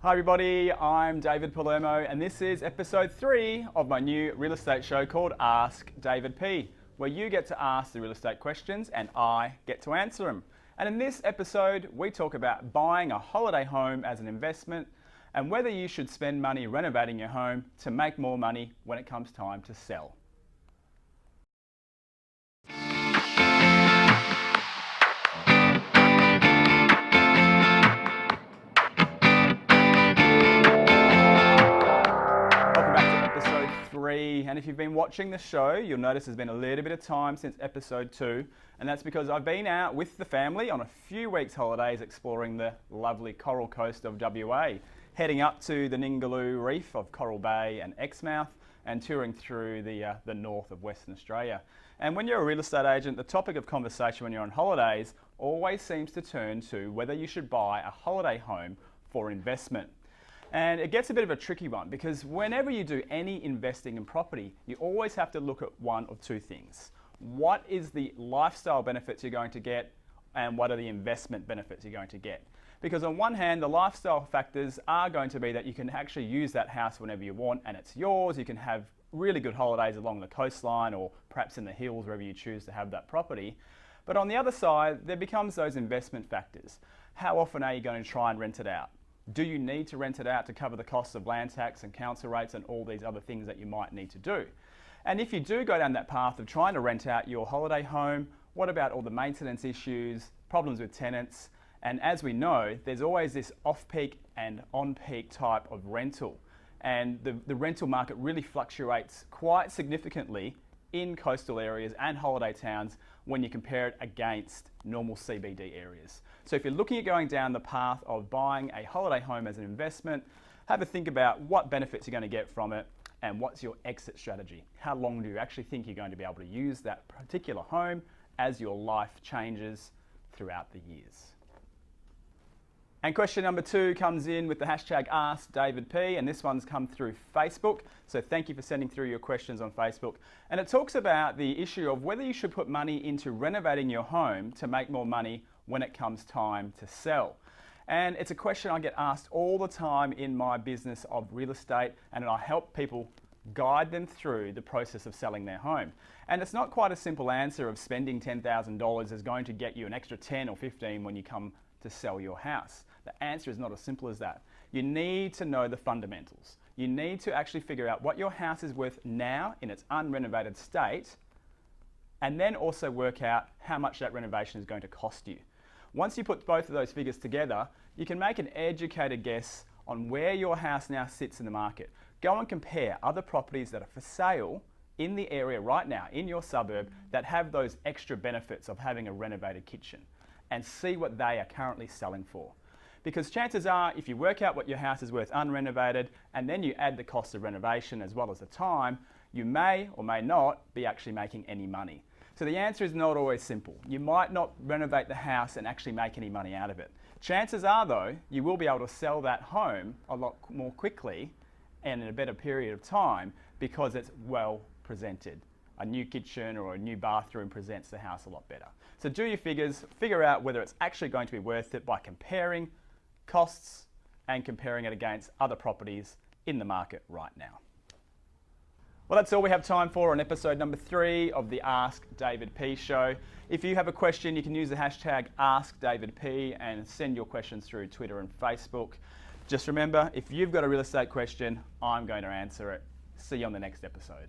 Hi everybody, I'm David Palermo and this is episode 3 of my new real estate show called Ask David P, where you get to ask the real estate questions and I get to answer them. And in this episode, we talk about buying a holiday home as an investment and whether you should spend money renovating your home to make more money when it comes time to sell. And if you've been watching the show, you'll notice there's been a little bit of time since episode 2, and that's because I've been out with the family on a few weeks holidays exploring the lovely coral coast of WA, heading up to the Ningaloo Reef of Coral Bay and Exmouth and touring through the north of Western Australia. And when you're a real estate agent, the topic of conversation when you're on holidays always seems to turn to whether you should buy a holiday home for investment. And it gets a bit of a tricky one because whenever you do any investing in property, you always have to look at one of two things. What is the lifestyle benefits you're going to get and what are the investment benefits you're going to get? Because on one hand, the lifestyle factors are going to be that you can actually use that house whenever you want and it's yours. You can have really good holidays along the coastline or perhaps in the hills, wherever you choose to have that property. But on the other side, there becomes those investment factors. How often are you going to try and rent it out? Do you need to rent it out to cover the costs of land tax and council rates and all these other things that you might need to do? And if you do go down that path of trying to rent out your holiday home, what about all the maintenance issues, problems with tenants? And as we know, there's always this off-peak and on-peak type of rental. And the rental market really fluctuates quite significantly in coastal areas and holiday towns when you compare it against normal CBD areas. So if you're looking at going down the path of buying a holiday home as an investment, have a think about what benefits you're going to get from it and what's your exit strategy. How long do you actually think you're going to be able to use that particular home as your life changes throughout the years? And question number 2 comes in with the hashtag AskDavidP, and this one's come through Facebook. So thank you for sending through your questions on Facebook. And it talks about the issue of whether you should put money into renovating your home to make more money when it comes time to sell. And it's a question I get asked all the time in my business of real estate, and I help people guide them through the process of selling their home. And it's not quite a simple answer of spending $10,000 is going to get you an extra 10 or 15 when you come to sell your house. The answer is not as simple as that. You need to know the fundamentals. You need to actually figure out what your house is worth now in its unrenovated state, and then also work out how much that renovation is going to cost you. Once you put both of those figures together, you can make an educated guess on where your house now sits in the market. Go and compare other properties that are for sale in the area right now, in your suburb, that have those extra benefits of having a renovated kitchen, and see what they are currently selling for. Because chances are, if you work out what your house is worth unrenovated, and then you add the cost of renovation as well as the time, you may or may not be actually making any money. So the answer is not always simple. You might not renovate the house and actually make any money out of it. Chances are though, you will be able to sell that home a lot more quickly and in a better period of time because it's well presented. A new kitchen or a new bathroom presents the house a lot better. So do your figures, figure out whether it's actually going to be worth it by comparing costs and comparing it against other properties in the market right now. Well, that's all we have time for on episode number 3 of the Ask David P show. If you have a question, you can use the hashtag AskDavidP and send your questions through Twitter and Facebook. Just remember, if you've got a real estate question, I'm going to answer it. See you on the next episode.